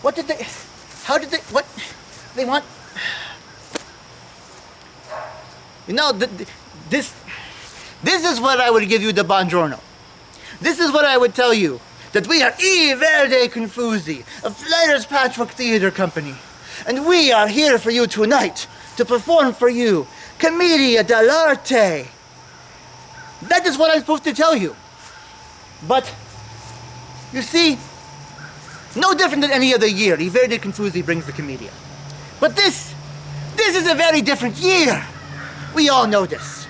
What did they... How did they... What... They want... You know, this is what I would give you the buongiorno. This is what I would tell you. That we are Verdi Confusi, a Flyers Patchwork theater company. And we are here for you tonight to perform for you commedia dell'arte. That is what I'm supposed to tell you. But, you see, no different than any other year, Verdi Confusi brings the commedia. But this is a very different year. We all know this.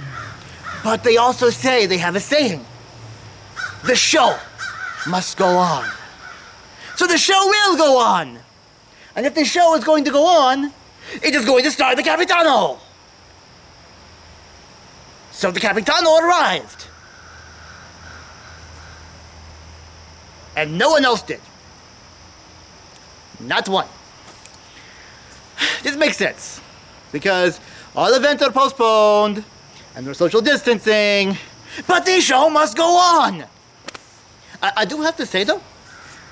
But they also say, they have a saying, the show must go on. So the show will go on. And if the show is going to go on, it is going to star the Capitano. So the Capitano arrived. And no one else did. Not one. This makes sense. Because all events are postponed, and there's social distancing, but the show must go on. I do have to say though,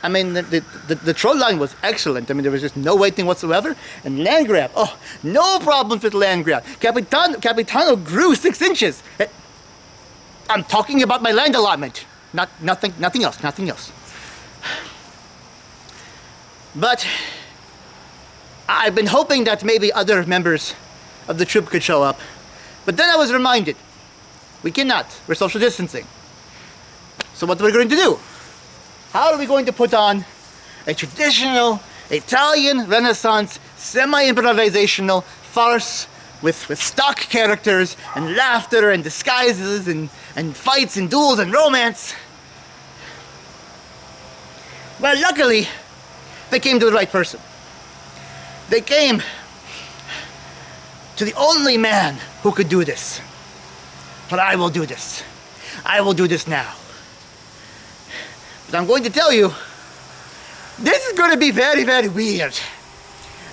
I mean, the troll line was excellent. I mean, there was just no waiting whatsoever. And land grab, oh, no problems with land grab. Capitano grew 6 inches. I'm talking about my land allotment. Nothing else. But I've been hoping that maybe other members of the troupe could show up. But then I was reminded, we cannot. We're social distancing. So what are we going to do? How are we going to put on a traditional Italian Renaissance semi-improvisational farce with stock characters and laughter and disguises and fights and duels and romance? Well, luckily, they came to the right person. They came to the only man who could do this. But I will do this. I will do this now. But I'm going to tell you, this is going to be very, very weird.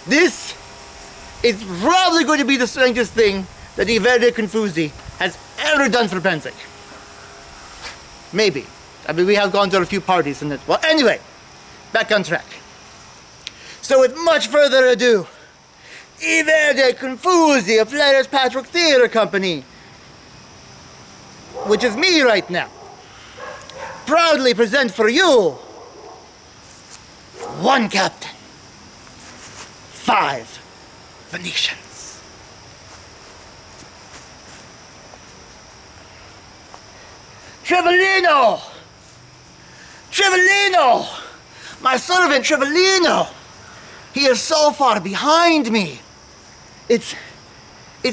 This is probably going to be the strangest thing that Verdi Confusi has ever done for Pennsic. Maybe. I mean, we have gone to a few parties and well, anyway, back on track. So with much further ado, Verdi Confusi of Flyers Patchwork Theater Company, which is me right now, proudly present for you one captain, 5 Venetians. Trivellino! My servant Trivellino! He is so far behind me. It's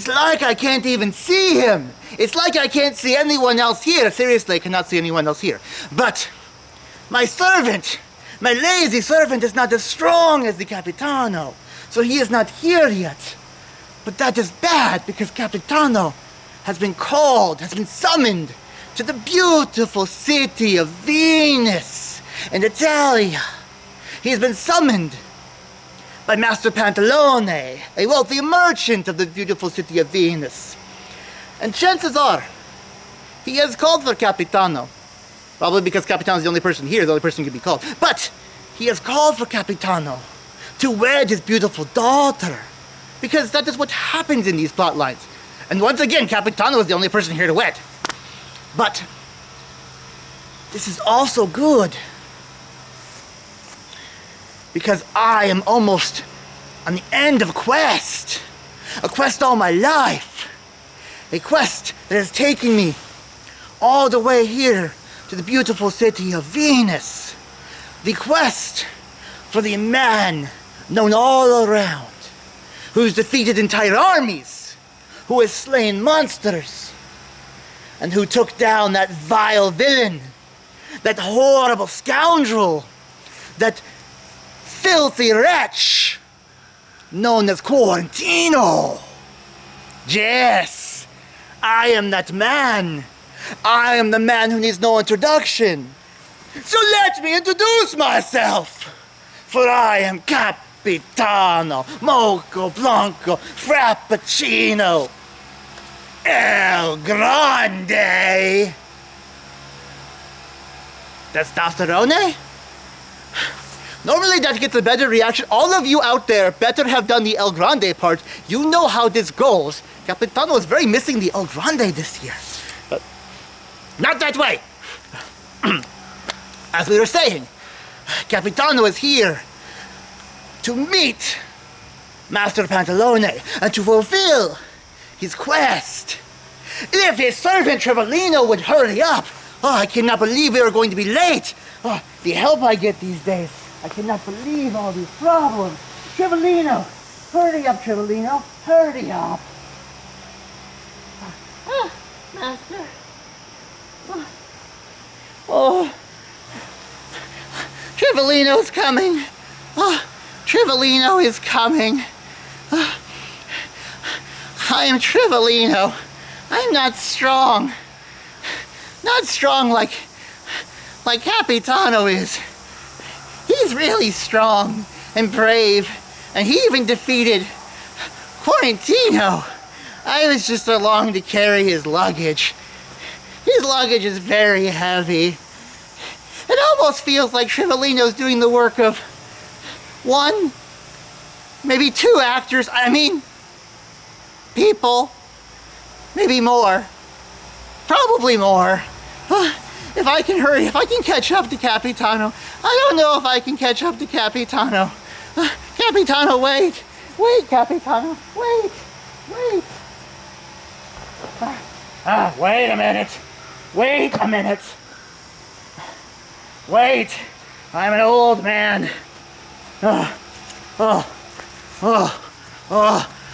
like I can't even see him. It's like I can't see anyone else here. Seriously, I cannot see anyone else here. But my servant, my lazy servant, is not as strong as the Capitano. So he is not here yet. But that is bad because Capitano has been called, has been summoned to the beautiful city of Venice in Italia. He has been summoned by Master Pantalone, a wealthy merchant of the beautiful city of Venice. And chances are, he has called for Capitano. Probably because Capitano is the only person here, the only person who can be called. But he has called for Capitano to wed his beautiful daughter. Because that is what happens in these plot lines. And once again, Capitano is the only person here to wed. But this is also good. Because I am almost on the end of a quest all my life, a quest that has taken me all the way here to the beautiful city of Venus, the quest for the man known all around, who's defeated entire armies, who has slain monsters, and who took down that vile villain, that horrible scoundrel, that filthy wretch known as Quarantino. Yes, I am that man. I am the man who needs no introduction. So let me introduce myself. For I am Capitano Moco Blanco Frappuccino El Grande. Testosterone? Normally that gets a better reaction. All of you out there better have done the El Grande part. You know how this goes. Capitano is very missing the El Grande this year. But not that way. As we were saying, Capitano is here to meet Master Pantalone and to fulfill his quest. If his servant Trevelino would hurry up. Oh, I cannot believe we are going to be late. Oh, the help I get these days. I cannot believe all these problems. Trevelino, hurry up, Trevelino, hurry up. Master. Oh. Trevelino's coming. Oh, Trevelino is coming. I am Trevelino. I'm not strong. Not strong like Capitano is. He's really strong and brave, and he even defeated Quarantino. I was just along to carry his luggage. His luggage is very heavy. It almost feels like Trevelino's doing the work of one, maybe two actors. I mean, people. Maybe more. Probably more. If I can hurry, if I can catch up to Capitano. I don't know if I can catch up to Capitano. Capitano, wait. Wait, Capitano. Wait. Wait. Wait a minute. Wait a minute. Wait. I'm an old man.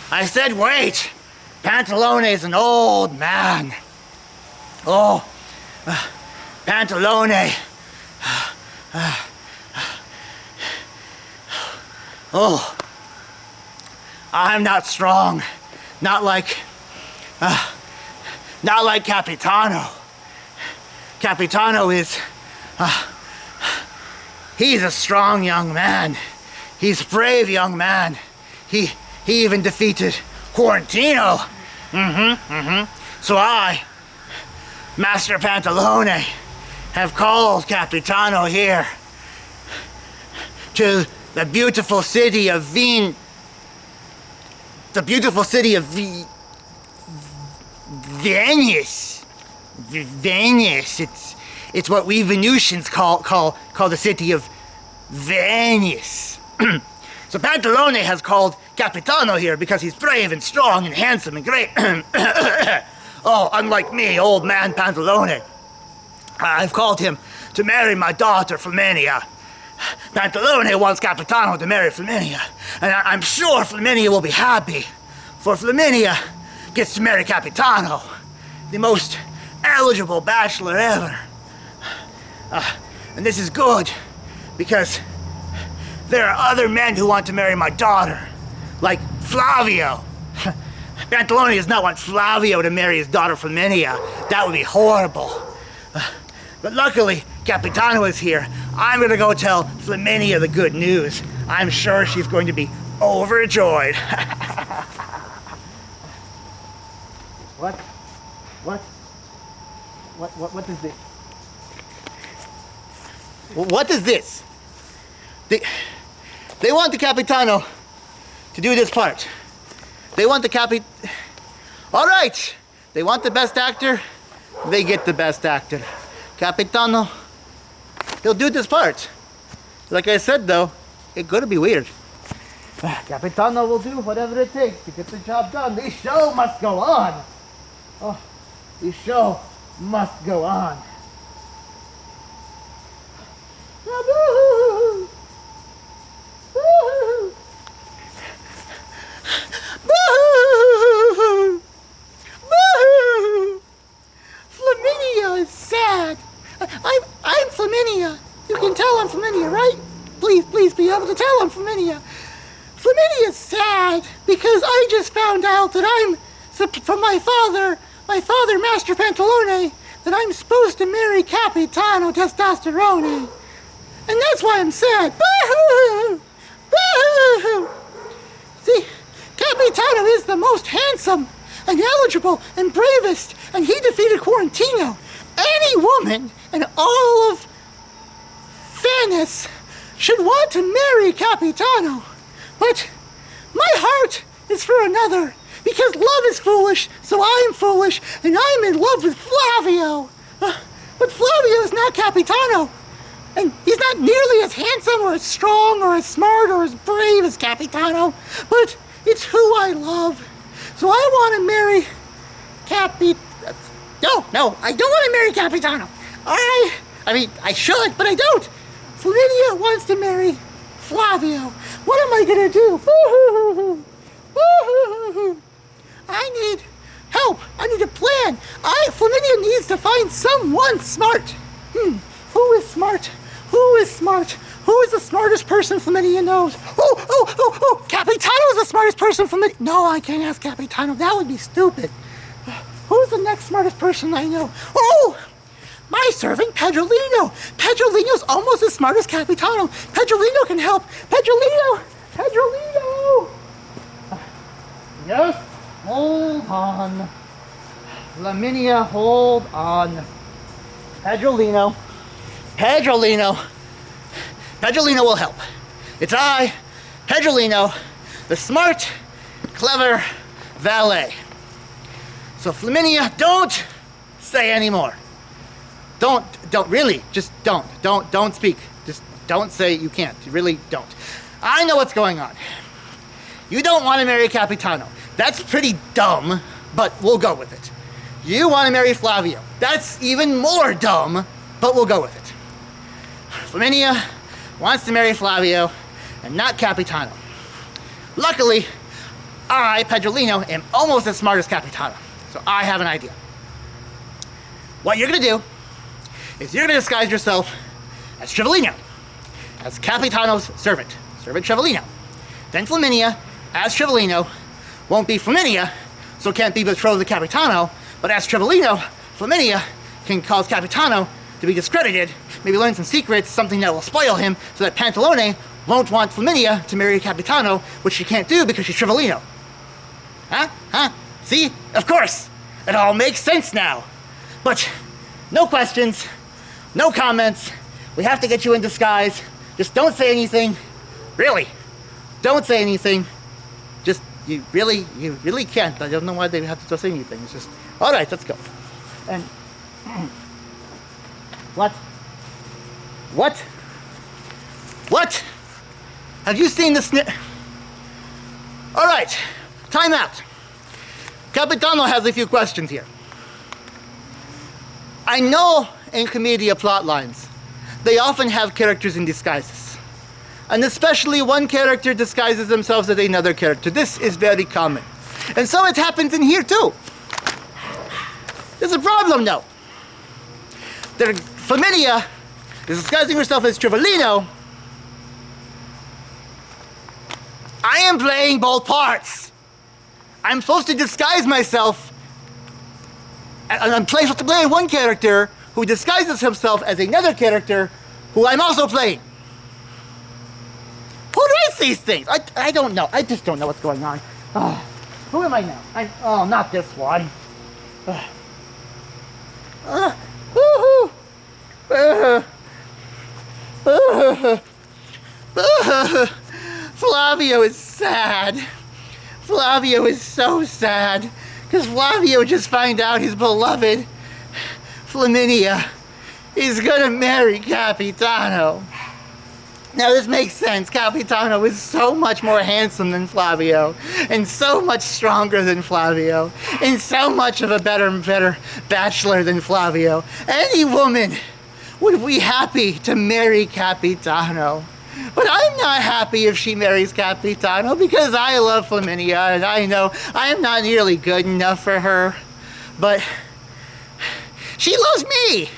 I said wait. Pantalone is an old man. Pantalone. I'm not strong. Not like Capitano. Capitano is, he's a strong young man. He's a brave young man. He even defeated Quarantino. So I, Master Pantalone, have called Capitano here to the beautiful city of Venice. Venice. It's what we Venetians call the city of Venice. So Pantalone has called Capitano here because he's brave and strong and handsome and great. Oh, unlike me, old man Pantalone. I've called him to marry my daughter, Flaminia. Pantalone wants Capitano to marry Flaminia. And I'm sure Flaminia will be happy, for Flaminia gets to marry Capitano, the most eligible bachelor ever. And this is good, because there are other men who want to marry my daughter, like Flavio. Pantalone does not want Flavio to marry his daughter Flaminia. That would be horrible. But luckily, Capitano is here. I'm gonna go tell Flaminia the good news. I'm sure she's going to be overjoyed. What is this? What is this? They want the Capitano to do this part. They want the All right. They want the best actor. They get the best actor. Capitano, he'll do this part. Like I said, though, it's gonna be weird. Capitano will do whatever it takes to get the job done. The show must go on. Oh, the show must go on. Boo-hoo! Boo-hoo! Boo-hoo! Boo-hoo! Flaminia is sad. I'm Flaminia. You can tell I'm Flaminia, right? Please be able to tell I'm Flaminia. Flaminia's sad because I just found out that I'm, from my father, Master Pantalone, that I'm supposed to marry Capitano Testosterone. And that's why I'm sad. Boo-hoo! Boo-hoo! See, Capitano is the most handsome and eligible and bravest, and he defeated Quarantino. Any woman in all of Venice should want to marry Capitano. But my heart is for another, because love is foolish, so I'm foolish, and I'm in love with Flavio. But Flavio is not Capitano, and he's not nearly as handsome or as strong or as smart or as brave as Capitano, but it's who I love. So I want to marry No, I don't want to marry Capitano. I mean, I should, but I don't. Flaminia wants to marry Flavio. What am I gonna do? I need help. I need a plan. Flaminia needs to find someone smart. Who is smart? Who is smart? Who is the smartest person Flaminia knows? Oh, Capitano is the smartest person Flaminia. No, I can't ask Capitano. That would be stupid. Who's the next smartest person I know? Oh, my servant, Pedrolino. Pedrolino's almost as smart as Capitano. Pedrolino can help. Pedrolino! Yes, hold on. Flaminia, hold on. Pedrolino will help. It's I, Pedrolino, the smart, clever valet. So Flaminia, don't say anymore. Don't really, just don't speak. Just don't say you can't. You really don't. I know what's going on. You don't want to marry Capitano. That's pretty dumb, but we'll go with it. You want to marry Flavio. That's even more dumb, but we'll go with it. Flaminia wants to marry Flavio and not Capitano. Luckily, I, Pedrolino, am almost as smart as Capitano, so I have an idea. What you're gonna do is you're gonna disguise yourself as Trivolino, as Capitano's servant Trivolino. Then Flaminia, as Trivolino, won't be Flaminia, so can't be betrothed to Capitano, but as Trivolino, Flaminia can cause Capitano to be discredited, maybe learn some secrets, something that will spoil him, so that Pantalone won't want Flaminia to marry Capitano, which she can't do because she's Trivolino. Huh? See? Of course! It all makes sense now. But no questions, no comments. We have to get you in disguise. Just don't say anything. Really, don't say anything. Just, you really can't. I don't know why they have to say anything. It's just, all right, let's go. And, what? Have you seen the All right, time out. Capitano has a few questions here. I know in commedia plot lines, they often have characters in disguises. And especially one character disguises themselves as another character. This is very common. And so it happens in here too. There's a problem though. Flaminia is disguising herself as Trivolino. I am playing both parts. I'm supposed to disguise myself, and I'm supposed to play one character who disguises himself as another character who I'm also playing. Who writes these things? I don't know. I just don't know what's going on. Who am I now? Not this one. Flavio is sad. Flavio is so sad. Because Flavio just found out his beloved Flaminia is gonna marry Capitano. Now this makes sense. Capitano is so much more handsome than Flavio, and so much stronger than Flavio, and so much of a better bachelor than Flavio. Any woman would be happy to marry Capitano. But I'm not happy if she marries Capitano because I love Flaminia and I know I am not nearly good enough for her. But she loves me.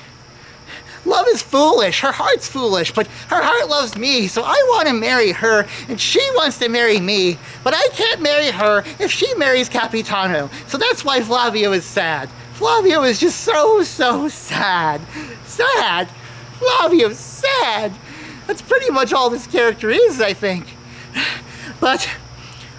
Love is foolish. Her heart's foolish, but her heart loves me, so I want to marry her, and she wants to marry me, but I can't marry her if she marries Capitano. So that's why Flavio is sad. Flavio is just so sad. Sad. Flavio's sad. That's pretty much all this character is, I think. But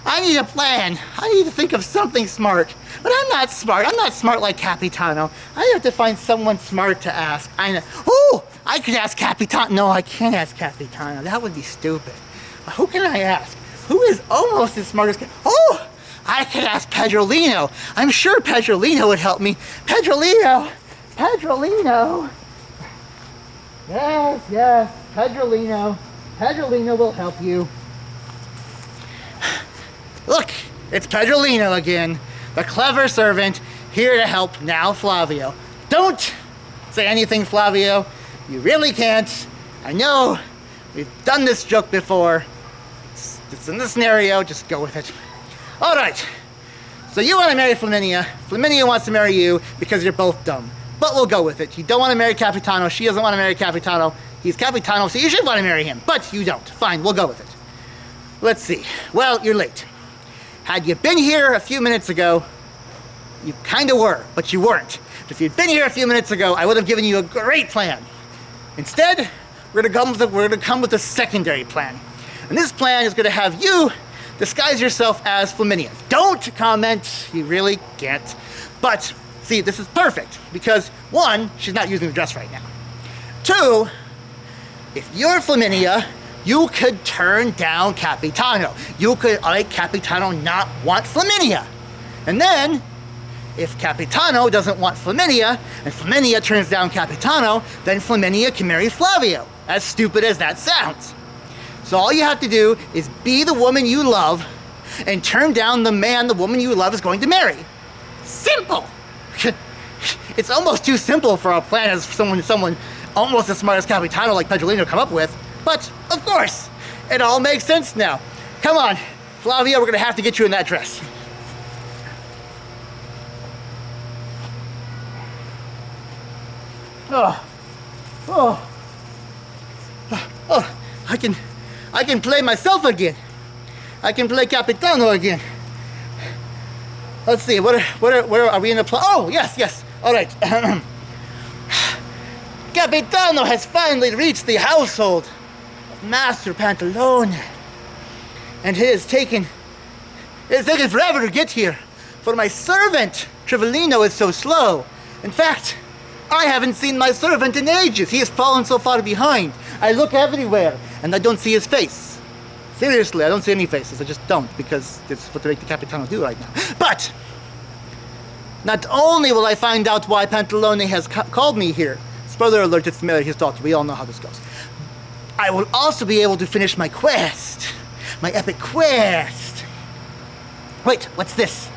I need a plan. I need to think of something smart. But I'm not smart. I'm not smart like Capitano. I have to find someone smart to ask. I know. Oh! I could ask Capitano. No, I can't ask Capitano. That would be stupid. Who can I ask? Who is almost as smart as... Oh! I could ask Pedrolino. I'm sure Pedrolino would help me. Pedrolino! Pedrolino! Yes, Pedrolino. Pedrolino will help you. Look, it's Pedrolino again. The clever servant, here to help now Flavio. Don't say anything, Flavio. You really can't. I know. We've done this joke before. It's in this scenario. Just go with it. All right. So you want to marry Flaminia. Flaminia wants to marry you because you're both dumb. But we'll go with it. You don't want to marry Capitano. She doesn't want to marry Capitano. He's Capitano, so you should want to marry him. But you don't. Fine, we'll go with it. Let's see. Well, you're late. Had you been here a few minutes ago, you kind of were, but you weren't. If you'd been here a few minutes ago, I would have given you a great plan. Instead, we're going to come with a secondary plan. And this plan is going to have you disguise yourself as Flaminia. Don't comment. You really can't. But, see, this is perfect. Because, one, she's not using the dress right now. Two, if you're Flaminia, you could turn down Capitano. You could make Capitano not want Flaminia. And then, if Capitano doesn't want Flaminia, and Flaminia turns down Capitano, then Flaminia can marry Flavio. As stupid as that sounds. So all you have to do is be the woman you love and turn down the man the woman you love is going to marry. Simple! It's almost too simple for a plan as someone almost as smart as Capitano like Pedrolino come up with. But, of course, it all makes sense now. Come on, Flavio, we're going to have to get you in that dress. Oh, I can play myself again. I can play Capitano again. Let's see, where are we in the play? Oh, yes, all right. Capitano has finally reached the household of Master Pantalone. And it has taken forever to get here, for my servant, Trivolino, is so slow. In fact, I haven't seen my servant in ages. He has fallen so far behind. I look everywhere, and I don't see his face. Seriously, I don't see any faces. I just don't, because it's what they make the Capitano do right now. But, not only will I find out why Pantalone has called me here. Spoiler alert, it's Mary, his daughter. We all know how this goes. I will also be able to finish my quest. My epic quest. Wait, what's this?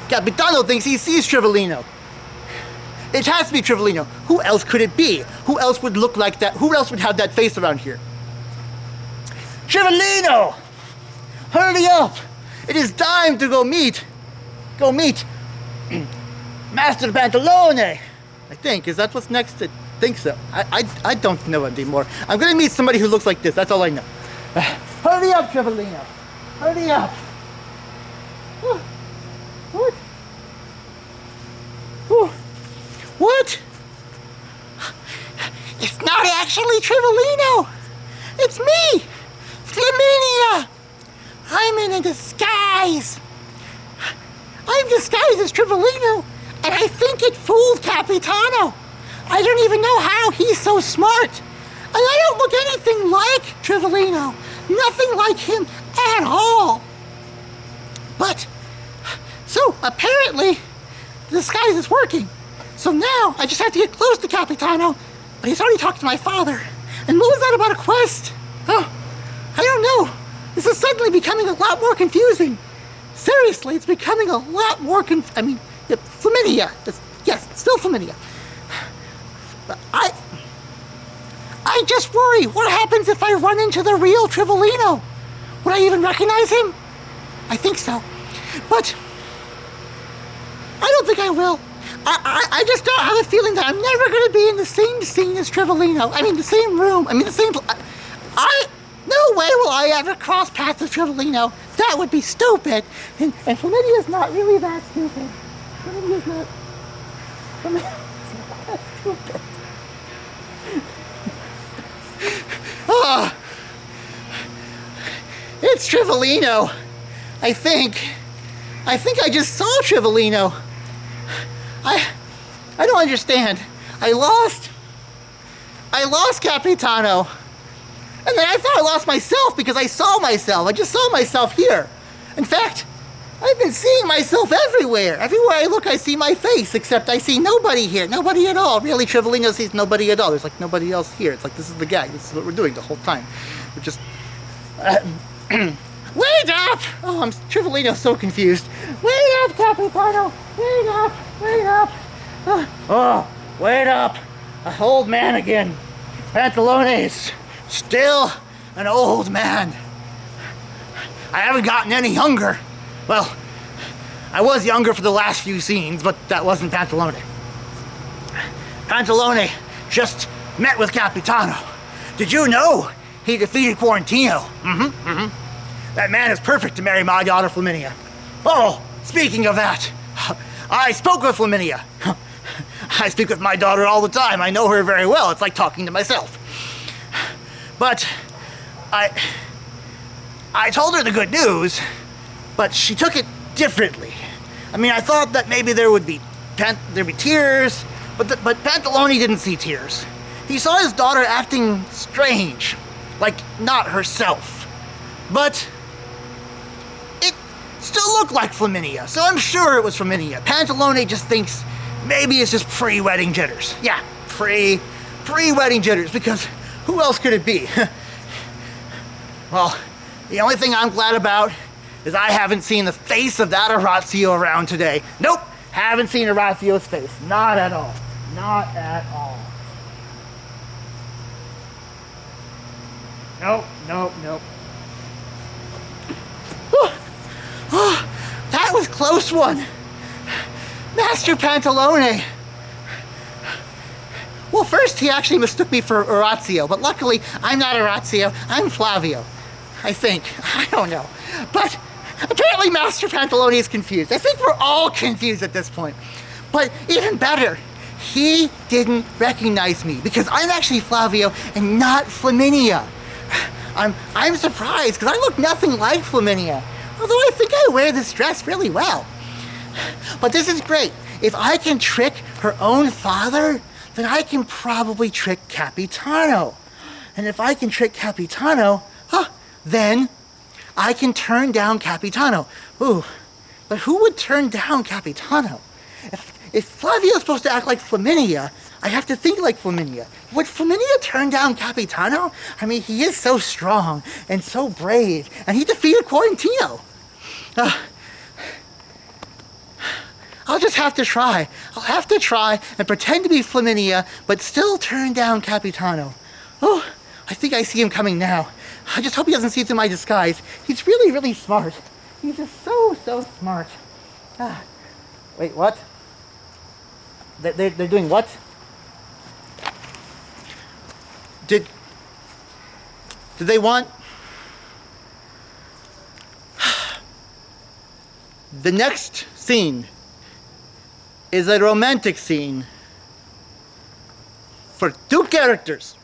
Capitano thinks he sees Trivolino. It has to be Trivolino. Who else could it be? Who else would look like that? Who else would have that face around here? Trivolino! Hurry up! It is time to go meet Master Pantalone. I think. Is that what's next? I think so. I don't know anymore. I'm gonna meet somebody who looks like this. That's all I know. Hurry up, Trivolino. Hurry up. What? What? It's not actually Trivolino. It's me, Flaminia. I'm in a disguise. I'm disguised as Trivolino, and I think it fooled Capitano. I don't even know how he's so smart. And I don't look anything like Trivolino. Nothing like him at all. But, so apparently, the disguise is working. So now, I just have to get close to Capitano, but he's already talked to my father. And what was that about a quest? Oh, I don't know. This is suddenly becoming a lot more confusing. Seriously, it's becoming a lot more Flaminia. Yes, it's still Flaminia. But I just worry, what happens if I run into the real Trivolino? Would I even recognize him? I think so. But I don't think I will. I just don't have a feeling that I'm never going to be in the same scene as Trivolino. I mean, the same room. I mean, the same... No way will I ever cross paths with Trivolino. That would be stupid. And Flaminia's not really that stupid. Flaminia's not that stupid. Oh, it's Trivolino. I think I just saw Trivolino. I don't understand. I lost I lost Capitano. And then I thought I lost myself because I saw myself. I just saw myself here. In fact, I've been seeing myself everywhere. Everywhere I look, I see my face, except I see nobody here. Nobody at all. Really, Trivolino sees nobody at all. There's like nobody else here. It's like this is the gag. This is what we're doing the whole time. We're just... Wait up! Oh, Trivolino's so confused. Wait up, Capitano! Wait up! Wait up! Oh, wait up! An old man again. Pantalones. Still an old man. I haven't gotten any younger. Well, I was younger for the last few scenes, but that wasn't Pantalone. Pantalone just met with Capitano. Did you know he defeated Quarantino? That man is perfect to marry my daughter Flaminia. Oh, speaking of that, I spoke with Flaminia. I speak with my daughter all the time. I know her very well. It's like talking to myself. But I told her the good news, but she took it differently. I mean, I thought that maybe there'd be tears, but Pantalone didn't see tears. He saw his daughter acting strange, like not herself. But it still looked like Flaminia, so I'm sure it was Flaminia. Pantalone just thinks maybe it's just pre-wedding jitters. Yeah, pre-wedding jitters, because who else could it be? Well, the only thing I'm glad about is I haven't seen the face of that Orazio around today. Nope, haven't seen Orazio's face. Not at all. Not at all. Nope. That was a close one. Master Pantalone. Well, first he actually mistook me for Orazio, but luckily I'm not Orazio, I'm Flavio. I think. I don't know. But apparently Master Pantalone is confused. I think we're all confused at this point. But even better, he didn't recognize me because I'm actually Flavio and not Flaminia. I'm surprised because I look nothing like Flaminia, although I think I wear this dress really well. But this is great. If I can trick her own father, then I can probably trick Capitano. And if I can trick Capitano, then I can turn down Capitano. Ooh, but who would turn down Capitano? If Flavio's supposed to act like Flaminia, I have to think like Flaminia. Would Flaminia turn down Capitano? I mean, he is so strong and so brave, and he defeated Quarantino. I'll just have to try. I'll have to try and pretend to be Flaminia, but still turn down Capitano. Oh, I think I see him coming now. I just hope he doesn't see through my disguise. He's really, really smart. He's just so smart. Wait, what? They're doing what? Did they want... The next scene is a romantic scene for two characters.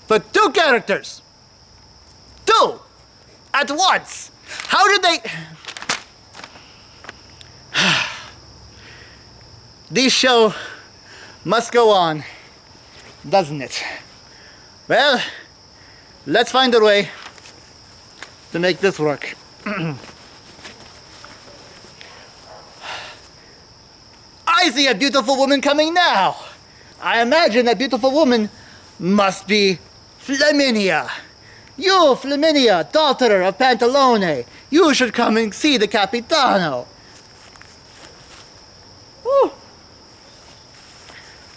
For two characters. Two! At once! How did they... This show must go on, doesn't it? Well, let's find a way to make this work. I see a beautiful woman coming now. I imagine that beautiful woman must be Flaminia. You, Flaminia, daughter of Pantalone, you should come and see the Capitano.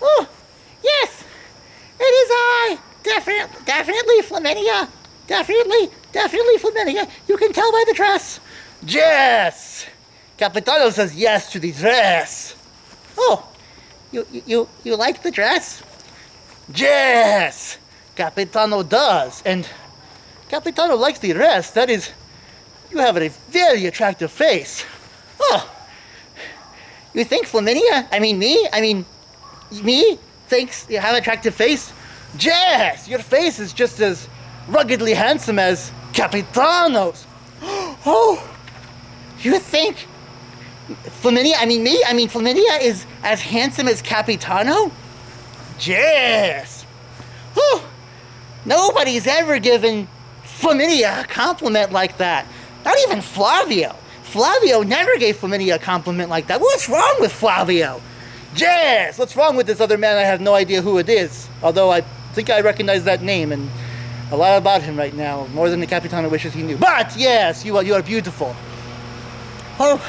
Oh, yes, it is I. Definitely Flaminia. Definitely Flaminia. You can tell by the dress. Yes. Capitano says yes to the dress. Oh, you like the dress? Yes. Capitano does, and Capitano likes the dress. That is, you have a very attractive face. Oh, you think Flaminia? Me thinks you have an attractive face? Yes, your face is just as ruggedly handsome as Capitano's. Oh, you think Flaminia, I mean me? I mean Flaminia is as handsome as Capitano? Yes. Whew. Nobody's ever given Flaminia a compliment like that. Not even Flavio. Flavio never gave Flaminia a compliment like that. What's wrong with Flavio? Yes! What's wrong with this other man? I have no idea who it is. Although I think I recognize that name and a lot about him right now. More than the Capitano wishes he knew. But yes, you are beautiful. Oh.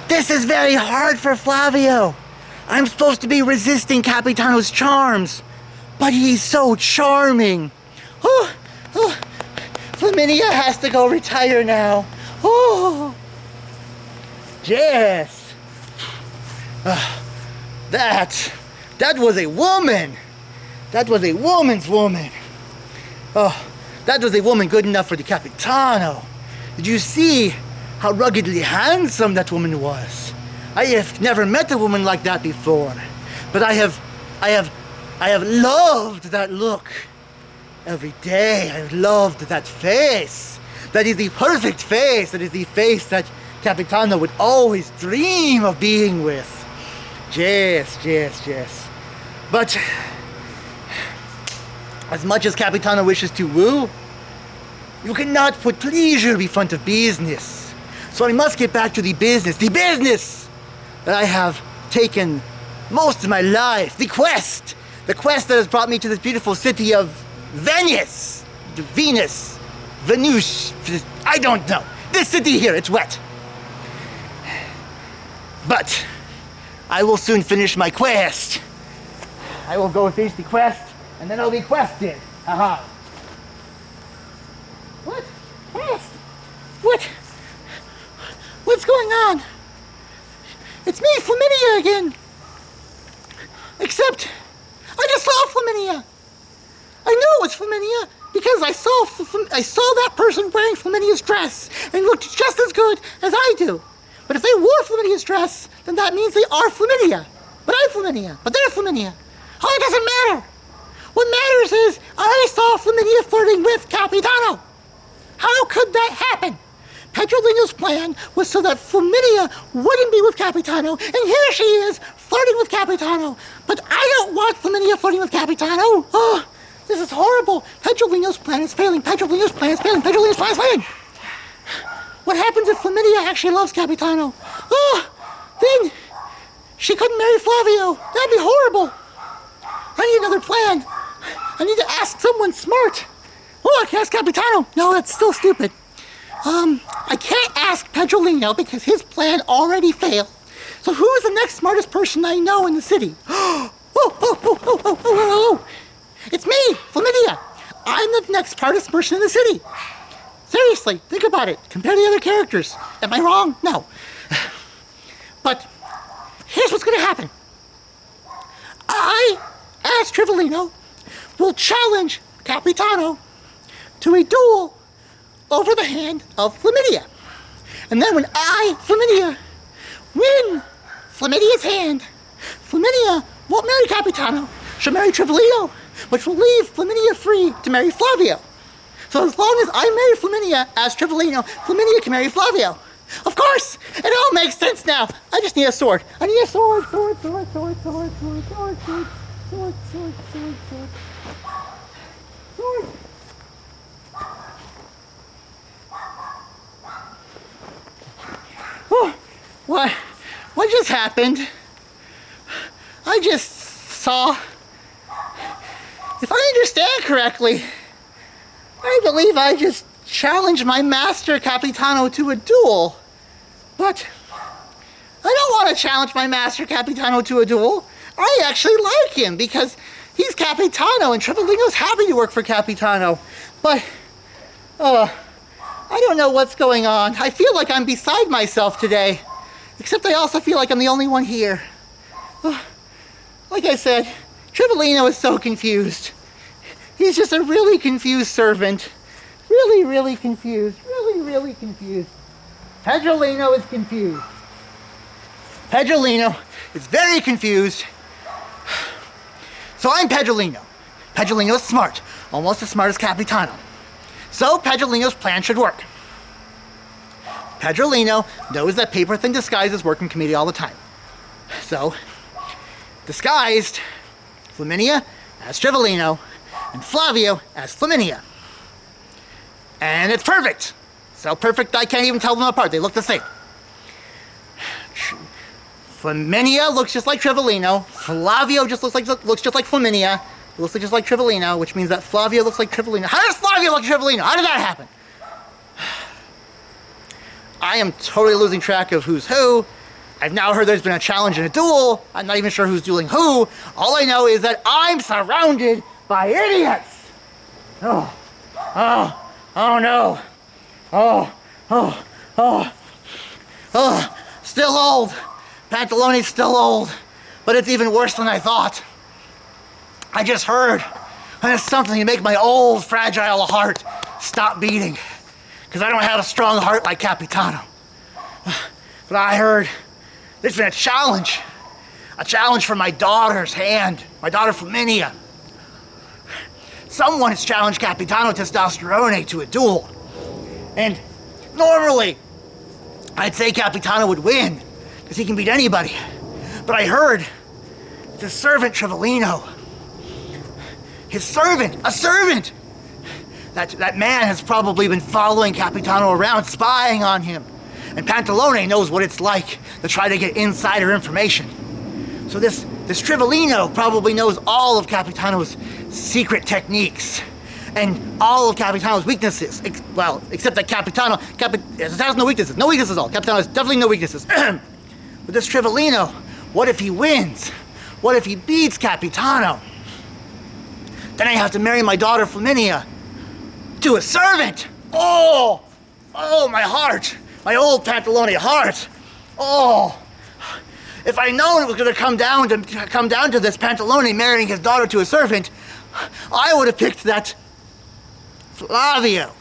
This is very hard for Flavio. I'm supposed to be resisting Capitano's charms. But he's so charming. Flaminia has to go retire now. Yes. That was a woman. That was a woman's woman. Oh, that was a woman good enough for the Capitano. Did you see how ruggedly handsome that woman was? I have never met a woman like that before. But I have loved that look. Every day I have loved that face. That is the perfect face. That is the face that Capitano would always dream of being with. Yes. But as much as Capitano wishes to woo, you cannot put pleasure before of business. So I must get back to the business that I have taken most of my life. The quest that has brought me to this beautiful city of Venus. Venus, I don't know. This city here, it's wet. But I will soon finish my quest. I will go finish the quest, and then I'll be quested. Haha. What? Quest? What's going on? It's me, Flaminia again. Except, I just saw Flaminia. I knew it was Flaminia because I saw that person wearing Flaminia's dress and looked just as good as I do. But if they wore Flaminia's dress, then that means they are Flaminia. But I'm Flaminia. But they're Flaminia. Oh, it doesn't matter. What matters is I saw Flaminia flirting with Capitano. How could that happen? Petrolino's plan was so that Flaminia wouldn't be with Capitano, and here she is flirting with Capitano. But I don't want Flaminia flirting with Capitano. Oh, this is horrible. Petrolino's plan is failing. Petrolino's plan is failing. What happens if Flaminia actually loves Capitano? Oh, then she couldn't marry Flavio. That'd be horrible. I need another plan. I need to ask someone smart. Oh, I can ask Capitano. No, that's still stupid. I can't ask Pedrolino because his plan already failed. So who is the next smartest person I know in the city? Oh. It's me, Flaminia. I'm the next smartest person in the city. Seriously, think about it. Compare the other characters. Am I wrong? No. But here's what's going to happen. I, as Trivolino, will challenge Capitano to a duel over the hand of Flaminia. And then when I, Flaminia, win Flaminia's hand, Flaminia won't marry Capitano. She'll marry Trivolino, which will leave Flaminia free to marry Flavio. So as long as I marry Flaminia as Trivolino, Flaminia can marry Flavio. Of course! It all makes sense now. I just need a sword. I need a sword. Oh, what just happened? I just saw, if I understand correctly, I believe I just challenged my master Capitano to a duel. But I don't want to challenge my master Capitano to a duel. I actually like him because he's Capitano and Trivolino's happy to work for Capitano. But, I don't know what's going on. I feel like I'm beside myself today. Except I also feel like I'm the only one here. Like I said, Trivolino is so confused. He's just a really confused servant. Really confused. Really confused. Pedrolino is confused. Pedrolino is very confused. So I'm Pedrolino. Pedrolino is smart. Almost as smart as Capitano. So Pedrolino's plan should work. Pedrolino knows that paper thin disguises work in commedia all the time. So, disguised Flaminia as Trivolino and Flavio as Flaminia. And it's perfect. So perfect I can't even tell them apart. They look the same. Flaminia looks just like Trivolino. Flavio just looks just like Flaminia. It looks just like Trivolino, which means that Flavio looks like Trivolino. How does Flavio look like Trivolino? How did that happen? I am totally losing track of who's who. I've now heard there's been a challenge in a duel. I'm not even sure who's dueling who. All I know is that I'm surrounded by idiots. Oh no. Oh, still old. Pantalone's still old, but it's even worse than I thought. I just heard, and it's something to make my old, fragile heart stop beating, because I don't have a strong heart like Capitano. But I heard there's been a challenge for my daughter's hand, my daughter Flaminia. Someone has challenged Capitano Testosterone to a duel, and normally I'd say Capitano would win, because he can beat anybody. But I heard the servant Trivolino, his servant, a servant! That man has probably been following Capitano around, spying on him. And Pantalone knows what it's like to try to get insider information. So this Trivolino probably knows all of Capitano's secret techniques and all of Capitano's weaknesses. Except that Capitano has no weaknesses. No weaknesses at all. Capitano has definitely no weaknesses. But this Trivolino, what if he wins? What if he beats Capitano? Then I have to marry my daughter Flaminia to a servant. Oh, my heart. My old Pantalone heart. Oh, if I'd known it was going to come down to this Pantalone marrying his daughter to a servant, I would have picked that Flavio.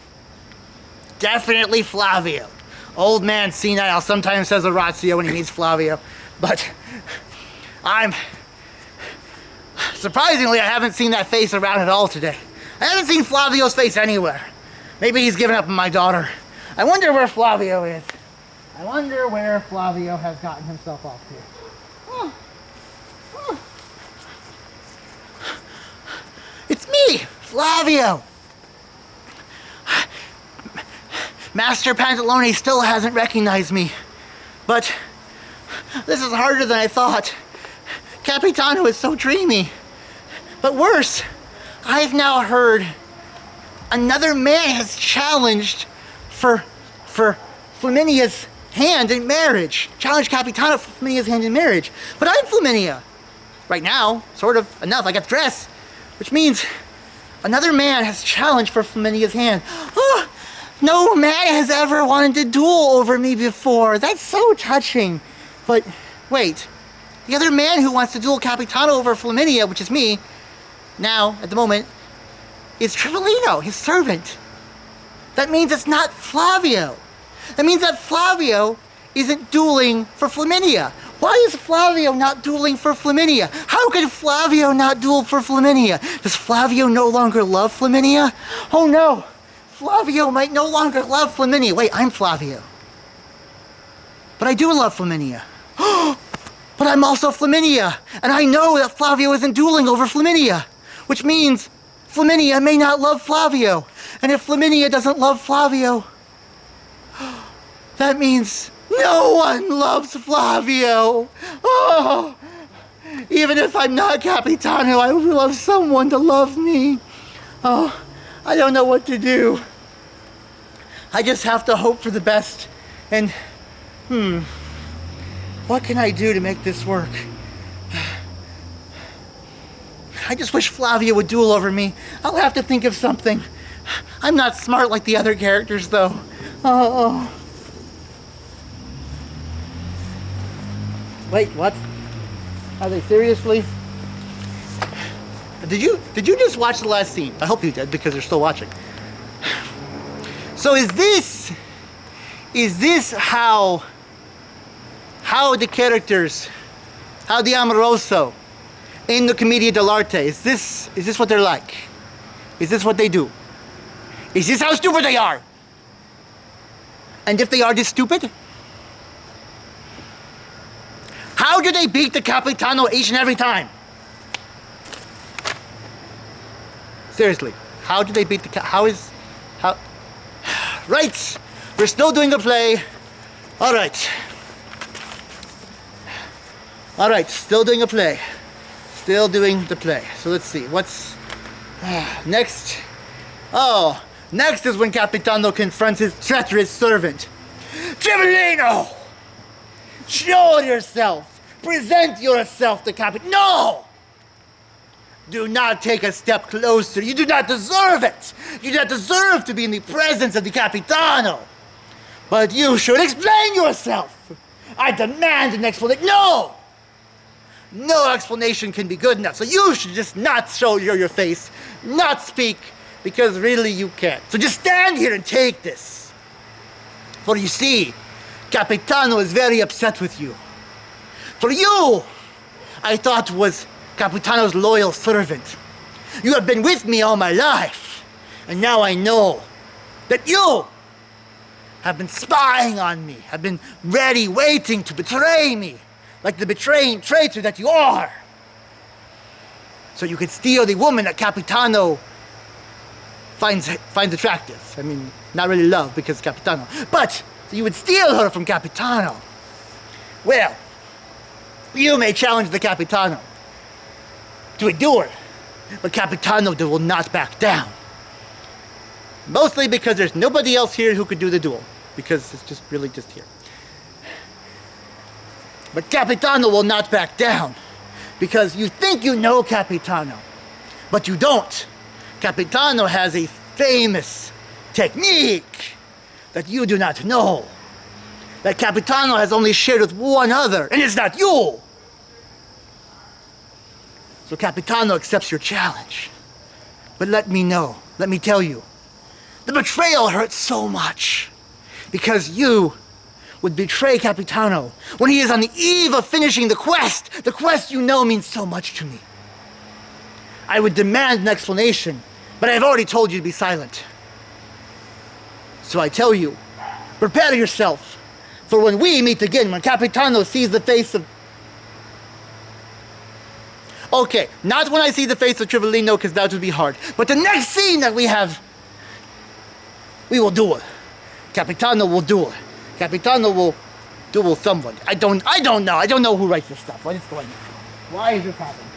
Definitely Flavio. Old man senile sometimes says Orazio when he meets Flavio, but surprisingly, I haven't seen that face around at all today. I haven't seen Flavio's face anywhere. Maybe he's given up on my daughter. I wonder where Flavio is. I wonder where Flavio has gotten himself off to. It's me, Flavio. Master Pantalone still hasn't recognized me, but this is harder than I thought. Capitano is so dreamy. But worse, I've now heard another man has challenged for Flaminia's hand in marriage. Challenged Capitano for Flaminia's hand in marriage. But I'm Flaminia. Right now, sort of enough. I got the dress. Which means another man has challenged for Flaminia's hand. Oh, no man has ever wanted to duel over me before. That's so touching. But wait, the other man who wants to duel Capitano over Flaminia, which is me, now, at the moment, is Trivolino, his servant. That means it's not Flavio. That means that Flavio isn't dueling for Flaminia. Why is Flavio not dueling for Flaminia? How could Flavio not duel for Flaminia? Does Flavio no longer love Flaminia? Oh no, Flavio might no longer love Flaminia. Wait, I'm Flavio. But I do love Flaminia. But I'm also Flaminia, and I know that Flavio isn't dueling over Flaminia, which means Flaminia may not love Flavio. And if Flaminia doesn't love Flavio, that means no one loves Flavio. Oh, even if I'm not Capitano, I would love someone to love me. Oh, I don't know what to do. I just have to hope for the best. And, what can I do to make this work? I just wish Flavio would duel over me. I'll have to think of something. I'm not smart like the other characters, though. Oh. Wait, what? Are they seriously? Did you just watch the last scene? I hope you did, because they're still watching. So is this how the characters, how the Amoroso in the commedia dell'arte, is this what they're like? Is this what they do? Is this how stupid they are? And if they are this stupid, how do they beat the Capitano each and every time? Seriously, how do they beat the how? Right, we're still doing the play. All right, still doing a play. Still doing the play. So let's see, what's next? Oh, next is when Capitano confronts his treacherous servant. Trivelino! Show yourself! Present yourself to Capitano! No! Do not take a step closer. You do not deserve it. You do not deserve to be in the presence of the Capitano. But you should explain yourself. I demand an explanation. No! No explanation can be good enough. So you should just not show your face, not speak, because really you can't. So just stand here and take this. For you see, Capitano is very upset with you. For you, I thought was Capitano's loyal servant. You have been with me all my life, and now I know that you have been spying on me, have been ready, waiting to betray me, like the betraying traitor that you are. So you could steal the woman that Capitano finds attractive. I mean, not really love because Capitano, but so you would steal her from Capitano. Well, you may challenge the Capitano to a duel, but Capitano will not back down. Mostly because there's nobody else here who could do the duel, because it's just really just here. But Capitano will not back down, because you think you know Capitano, but you don't. Capitano has a famous technique that you do not know, that Capitano has only shared with one other, and it's not you. So Capitano accepts your challenge. But let me tell you, the betrayal hurts so much, because you would betray Capitano when he is on the eve of finishing the quest. The quest you know means so much to me. I would demand an explanation, but I've already told you to be silent. So I tell you, prepare yourself for when we meet again, when Capitano sees the face of... Okay, not when I see the face of Trivelino, because that would be hard. But the next scene that we have, we will duel. Capitano will duel. Capitano will duel someone. I don't know. I don't know who writes this stuff. What is going on? Why is this happening?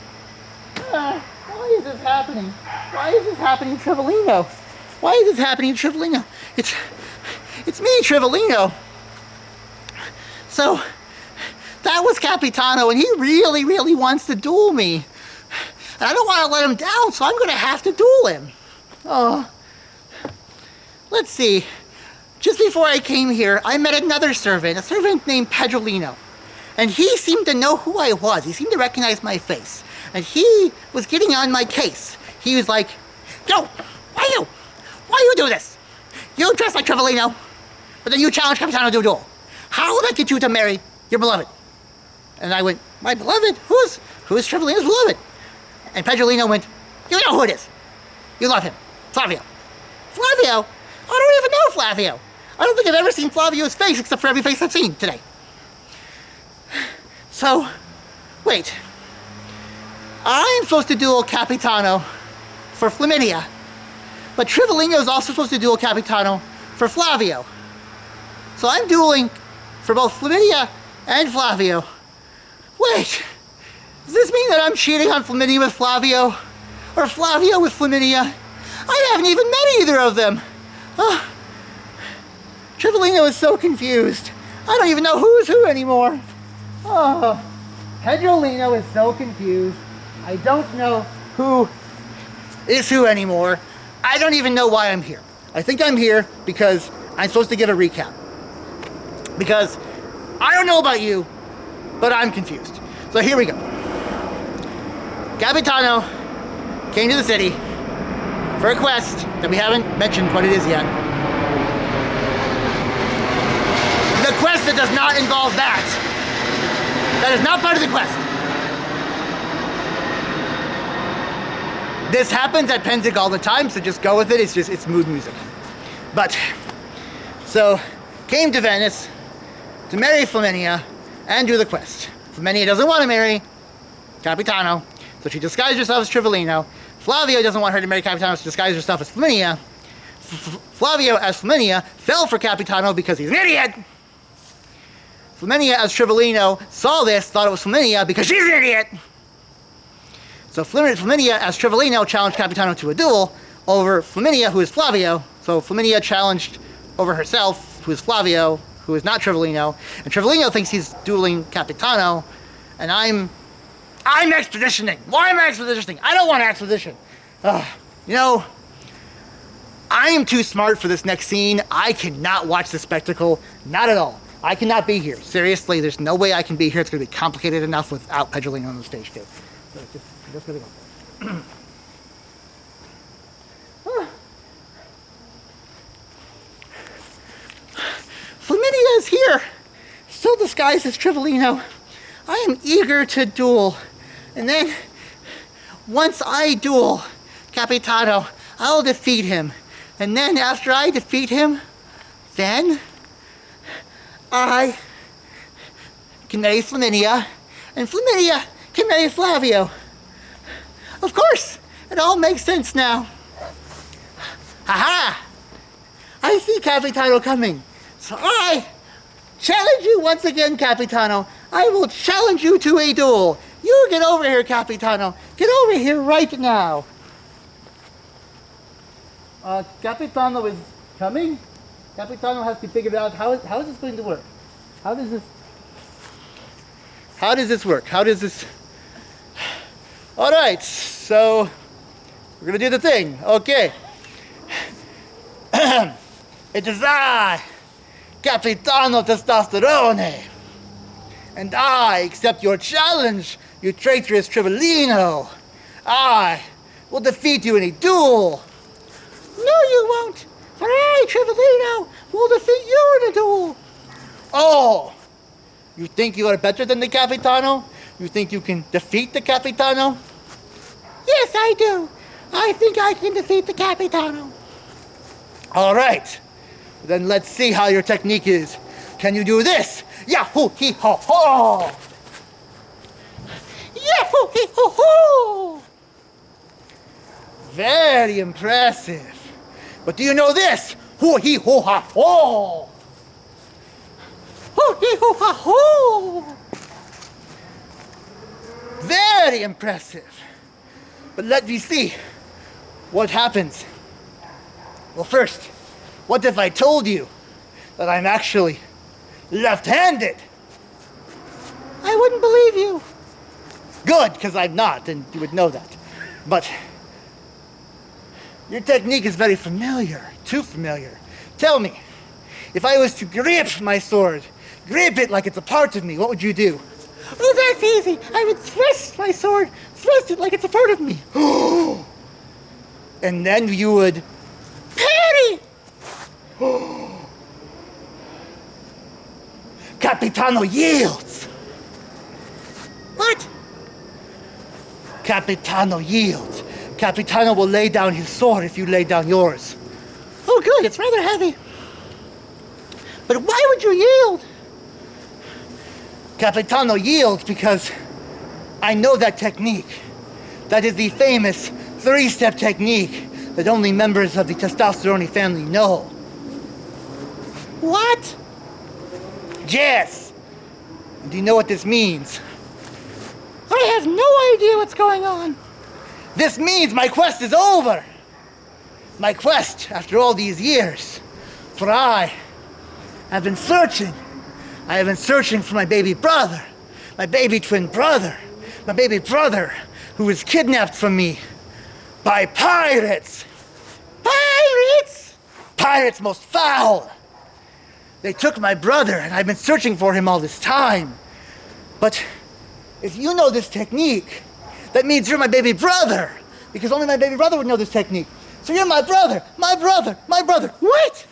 Why is this happening? Why is this happening, Trivelino? Why is this happening, Trivelino? It's me, Trivelino. So, that was Capitano, and he really, really wants to duel me. And I don't want to let him down, so I'm going to have to duel him. Oh, let's see. Just before I came here, I met another servant, a servant named Pedrolino. And he seemed to know who I was. He seemed to recognize my face. And he was getting on my case. He was like, yo, why you do this? You dress like Trivelino, but then you challenge Capitano to a duel. How will that get you to marry your beloved? And I went, my beloved? Who's Trivelino's beloved? And Pedrolino went, you know who it is. You love him. Flavio. Flavio? I don't even know Flavio. I don't think I've ever seen Flavio's face except for every face I've seen today. So, wait. I'm supposed to duel Capitano for Flaminia, but Trivelino is also supposed to duel Capitano for Flavio. So I'm dueling for both Flaminia and Flavio. Wait, does this mean that I'm cheating on Flaminia with Flavio? Or Flavio with Flaminia? I haven't even met either of them. Oh, Trivelino is so confused. I don't even know who's who anymore. Oh, Pedrolino is so confused. I don't know who is who anymore. I don't even know why I'm here. I think I'm here because I'm supposed to give a recap. Because I don't know about you, but I'm confused. So here we go. Capitano came to the city for a quest that we haven't mentioned what it is yet. The quest that does not involve that. That is not part of the quest. This happens at Pennsic all the time, so just go with it. It's mood music. But, so, came to Venice to marry Flaminia and do the quest. Flaminia doesn't want to marry Capitano, so she disguised herself as Trivolino. Flavio doesn't want her to marry Capitano, so she disguised herself as Flaminia. Flavio as Flaminia fell for Capitano because he's an idiot. Flaminia as Trivolino saw this, thought it was Flaminia because she's an idiot. So Flaminia as Trivolino challenged Capitano to a duel over Flaminia, who is Flavio. So Flaminia challenged over herself, who is Flavio, who is not Trivolino. And Trivolino thinks he's dueling Capitano, and I'm expositioning. Why am I expositioning? I don't want to exposition. You know, I am too smart for this next scene. I cannot watch the spectacle. Not at all. I cannot be here. Seriously, there's no way I can be here. It's going to be complicated enough without Pedrolino on the stage, too. So just going to go. Flaminia is here, still disguised as Trivolino. I am eager to duel. And then, once I duel Capitano, I'll defeat him. And then after I defeat him, then I can marry Flaminia, and Flaminia can marry Flavio. Of course, it all makes sense now. Haha! I see Capitano coming. So I challenge you once again, Capitano. I will challenge you to a duel. You get over here, Capitano. Get over here right now. Capitano is coming. Capitano has to figure out how is this going to work. How does this work? How does this... All right, so we're gonna do the thing. Okay. It is I, Capitano Testosterone, and I accept your challenge, you traitorous Trivolino. I will defeat you in a duel. No, you won't, for I, Trivolino, will defeat you in a duel. Oh, you think you are better than the Capitano? You think you can defeat the Capitano? Yes, I do. I think I can defeat the Capitano. All right. Then let's see how your technique is. Can you do this? Yahoo hee ho ho! Yahoo hee ho ho! Very impressive. But do you know this? Hoo hee ho ha ho! Hoo hee ho ha ho! Very impressive. But let me see what happens. Well, first, what if I told you that I'm actually left-handed? I wouldn't believe you. Good, because I'm not, and you would know that. But your technique is very familiar, too familiar. Tell me, if I was to grip my sword, grip it like it's a part of me, what would you do? Oh, that's easy. I would thrust my sword, thrust it like it's a part of me. And then you would parry. Capitano yields. What? Capitano yields. Capitano will lay down his sword if you lay down yours. Oh, good. It's rather heavy. But why would you yield? Capitano yields because I know that technique. That is the famous three-step technique that only members of the Testosterone family know. What? Yes. And do you know what this means? I have no idea what's going on. This means my quest is over. My quest after all these years. For I have been searching. I have been searching for my baby brother. My baby twin brother. My baby brother who was kidnapped from me by pirates. Pirates! Pirates most foul. They took my brother, and I've been searching for him all this time. But if you know this technique, that means you're my baby brother, because only my baby brother would know this technique. So you're my brother, my brother, my brother. What?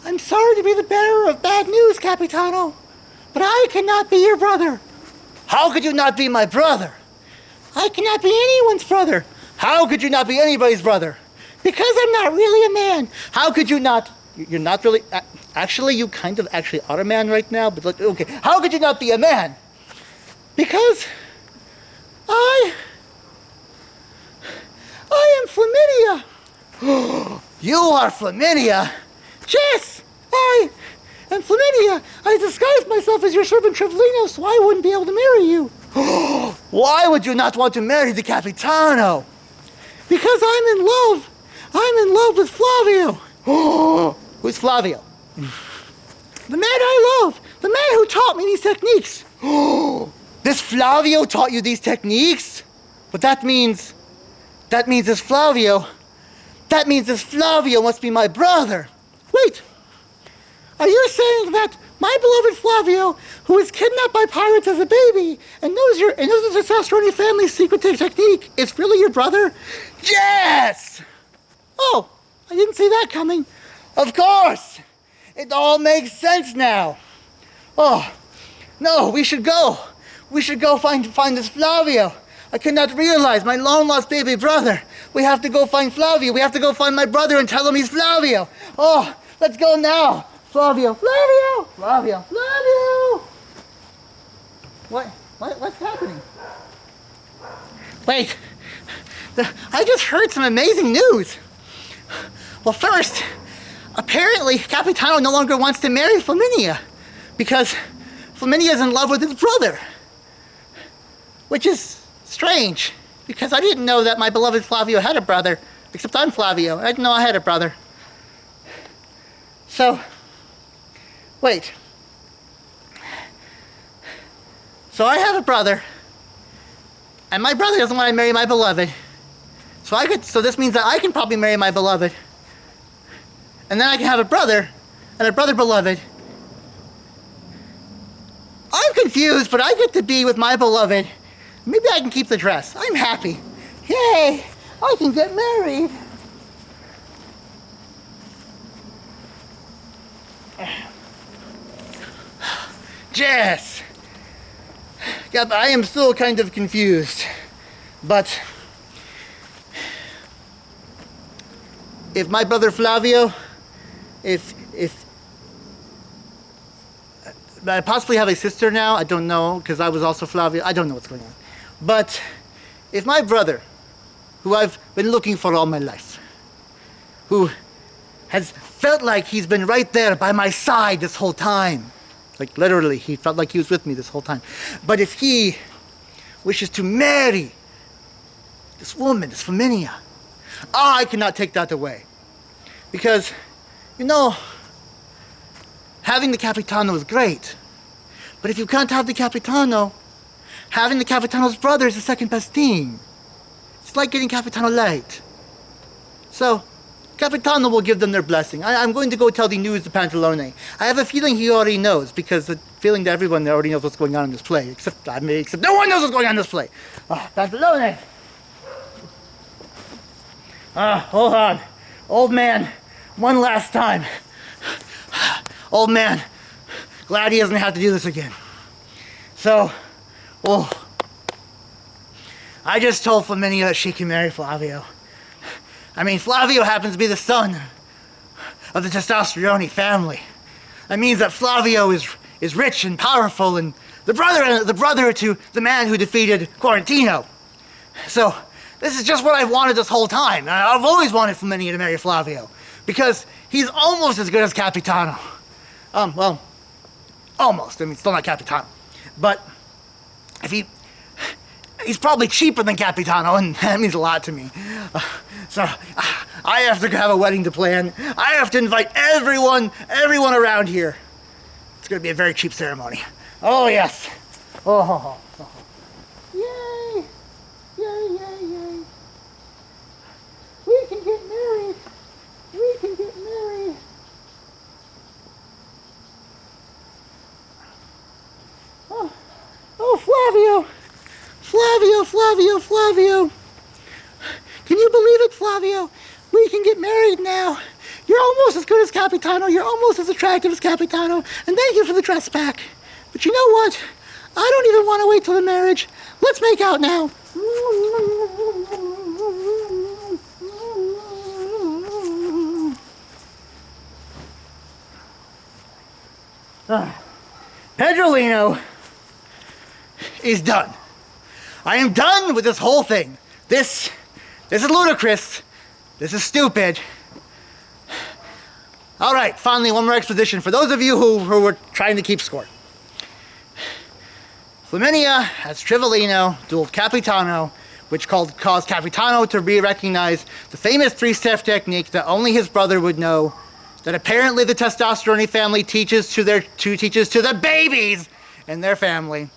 I'm sorry to be the bearer of bad news, Capitano, but I cannot be your brother. How could you not be my brother? I cannot be anyone's brother. How could you not be anybody's brother? Because I'm not really a man. How could you not You're not really... Actually, you kind of actually are a man right now, but like, okay. How could you not be a man? Because I am Flaminia. You are Flaminia? Yes, I am Flaminia. I disguised myself as your servant Trevelino so I wouldn't be able to marry you. Why would you not want to marry the Capitano? Because I'm in love. I'm in love with Flavio. Who's Flavio? The man I love. The man who taught me these techniques. This Flavio taught you these techniques? But that means this Flavio must be my brother. Wait, are you saying that my beloved Flavio, who was kidnapped by pirates as a baby and knows the Sastroni family's secret technique, is really your brother? Yes! Oh, I didn't see that coming. Of course! It all makes sense now. Oh, no, we should go. We should go find this Flavio. I cannot realize my long-lost baby brother. We have to go find Flavio. We have to go find my brother and tell him he's Flavio. Oh, let's go now. Flavio, Flavio, Flavio, Flavio. What's happening? Wait, I just heard some amazing news. Well, first, apparently Capitano no longer wants to marry Flaminia because Flaminia is in love with his brother, which is strange because I didn't know that my beloved Flavio had a brother, except I'm Flavio. I didn't know I had a brother. So, wait. So I have a brother, and my brother doesn't want to marry my beloved. So this means that I can probably marry my beloved. And then I can have a brother, and a brother beloved. I'm confused, but I get to be with my beloved. Maybe I can keep the dress. I'm happy. Yay! I can get married. Jess! Yeah, but I am still kind of confused. But if my brother Flavio, if I possibly have a sister now, I don't know, because I was also Flavio. I don't know what's going on. But if my brother, who I've been looking for all my life, who has felt like he's been right there by my side this whole time, like literally, he felt like he was with me this whole time. But if he wishes to marry this woman, this Flaminia, I cannot take that away. Because, you know, having the Capitano is great. But if you can't have the Capitano, having the Capitano's brother is the second best thing. It's like getting Capitano light. So, Capitano will give them their blessing. I'm going to go tell the news to Pantalone. I have a feeling he already knows, because the feeling that everyone already knows what's going on in this play, except no one knows what's going on in this play. Pantalone! Hold on. Old man, one last time. Old man, glad he doesn't have to do this again. So, I just told Flaminia that she can marry Flavio. I mean, Flavio happens to be the son of the Testosterone family. That means that Flavio is rich and powerful and the brother to the man who defeated Quarantino. So, this is just what I've wanted this whole time. I've always wanted Flaminia to marry Flavio because he's almost as good as Capitano. Well, almost. I mean, still not Capitano. But if he's probably cheaper than Capitano, and that means a lot to me. So I have to have a wedding to plan. I have to invite everyone around here. It's going to be a very cheap ceremony. Oh, yes. Oh. Yay! Yay, yay, yay. We can get married. We can get married. Oh, Flavio. Flavio. Can you believe it, Flavio? We can get married now. You're almost as good as Capitano. You're almost as attractive as Capitano. And thank you for the dress back. But you know what? I don't even want to wait till the marriage. Let's make out now. Pedrolino is done. I am done with this whole thing. This is ludicrous. This is stupid. All right, finally, one more exposition for those of you who were trying to keep score. Flaminia, as Trivolino, dueled Capitano, which caused Capitano to re-recognize the famous three-step technique that only his brother would know, that apparently the testosterone family teaches to the babies in their family.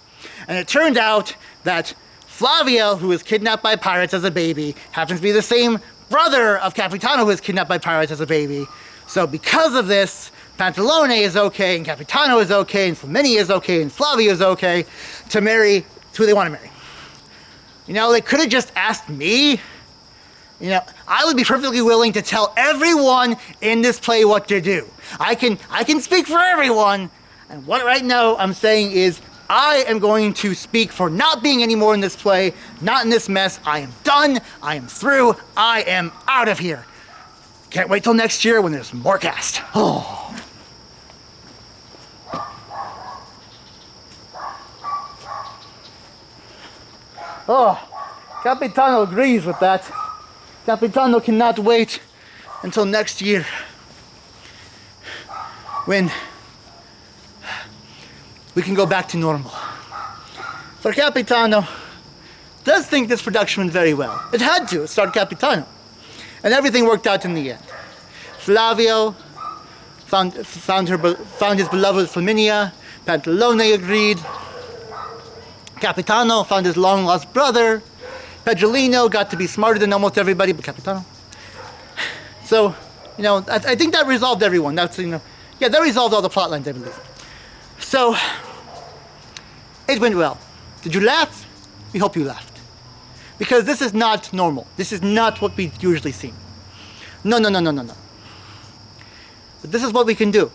And it turned out that Flavio, who was kidnapped by pirates as a baby, happens to be the same brother of Capitano who was kidnapped by pirates as a baby. So because of this, Pantalone is okay, and Capitano is okay, and Flaminia is okay, and Flavio is okay to marry who they want to marry. You know, they could have just asked me. You know, I would be perfectly willing to tell everyone in this play what to do. I can speak for everyone, and what right now I'm saying is I am going to speak for not being anymore in this play, not in this mess. I am done, I am through, I am out of here. Can't wait till next year when there's more cast. Oh. Oh, Capitano agrees with that. Capitano cannot wait until next year when we can go back to normal. For Capitano does think this production went very well. It had to. It starred Capitano. And everything worked out in the end. Flavio found his beloved Flaminia. Pantalone agreed. Capitano found his long-lost brother. Pedrolino got to be smarter than almost everybody but Capitano. So, you know, I think that resolved everyone. That resolved all the plot lines, I believe. So, it went well. Did you laugh? We hope you laughed. Because this is not normal. This is not what we usually see. No. But this is what we can do.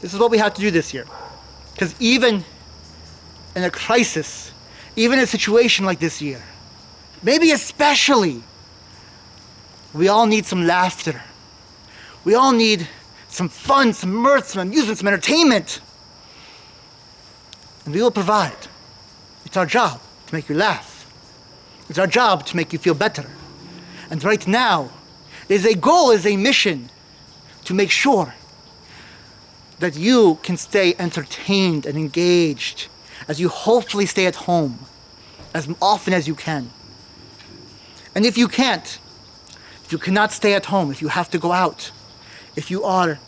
This is what we have to do this year. Because even in a crisis, even in a situation like this year, maybe especially, we all need some laughter. We all need some fun, some mirth, some amusement, some entertainment. And we will provide. It's our job to make you laugh. It's our job to make you feel better. And right now, there's a goal, is a mission to make sure that you can stay entertained and engaged as you hopefully stay at home as often as you can. And if you can't, if you cannot stay at home, if you have to go out, if you are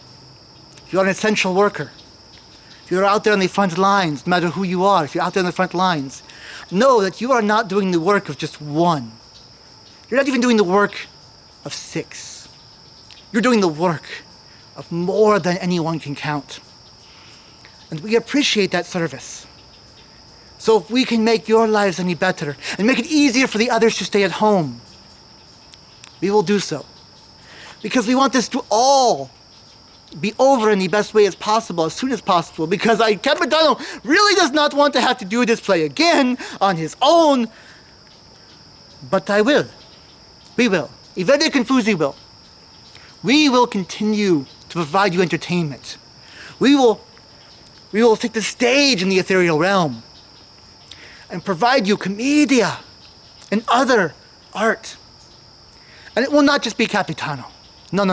an essential worker, if you're out there on the front lines, no matter who you are, if you're out there on the front lines, know that you are not doing the work of just one. You're not even doing the work of 6. You're doing the work of more than anyone can count. And we appreciate that service. So if we can make your lives any better and make it easier for the others to stay at home, we will do so. Because we want this to all be over in the best way as possible, as soon as possible, because Capitano really does not want to have to do this play again on his own. But I will. We will. Verdi Confusi will. We will continue to provide you entertainment. We will take the stage in the ethereal realm and provide you commedia and other art. And it will not just be Capitano. No.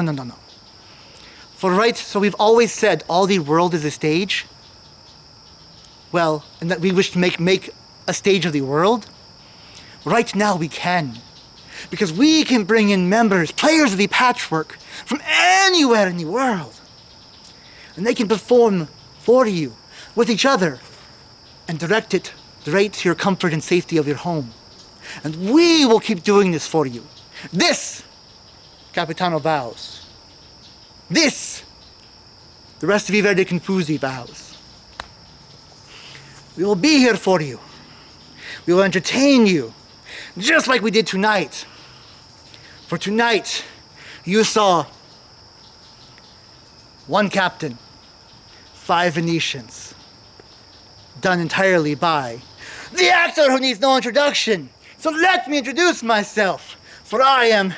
So we've always said all the world is a stage. Well, and that we wish to make a stage of the world. Right now we can. Because we can bring in members, players of the Patchwork from anywhere in the world. And they can perform for you, with each other, and direct it right to your comfort and safety of your home. And we will keep doing this for you. This, Capitano vows. This, the rest of Verdi Confusi vows. We will be here for you. We will entertain you, just like we did tonight. For tonight, you saw 1 captain, 5 Venetians, done entirely by the actor who needs no introduction. So let me introduce myself, for I am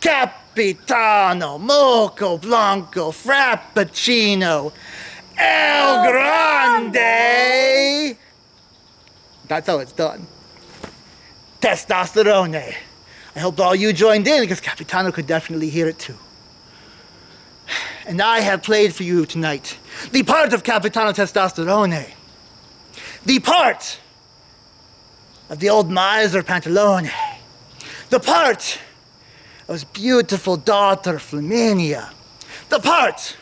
Capitano Moco Blanco Frappuccino El Grande! That's how it's done. Testosterone. I hope all you joined in because Capitano could definitely hear it too. And I have played for you tonight the part of Capitano Testosterone. The part of the old miser Pantalone. The part of his beautiful daughter Flaminia. The part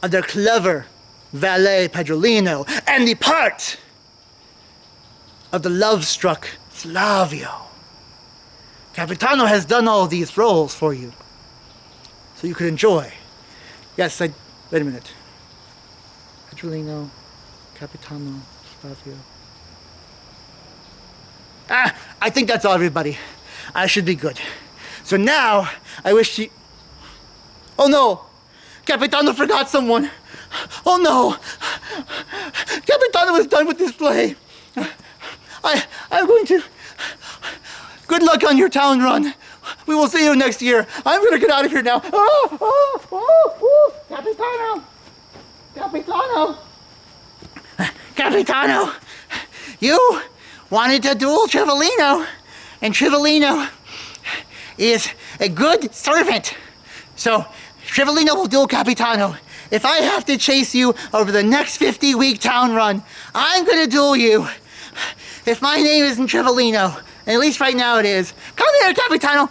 of their clever valet Pedrolino. And the part of the love-struck Flavio. Capitano has done all these roles for you, so you could enjoy. Yes, wait a minute. Pedrolino, Capitano, Flavio. I think that's all, everybody. I should be good. So now, I wish you... Oh no! Capitano forgot someone! Oh no! Capitano was done with this play! I'm going to... Good luck on your town run. We will see you next year. I'm going to get out of here now. Capitano! Capitano! Capitano! You wanted to duel Trivolino, and Trivolino is a good servant. So, Trivolino will duel Capitano. If I have to chase you over the next 50-week town run, I'm going to duel you. If my name isn't Trivolino, and at least right now it is, come here, Capitano!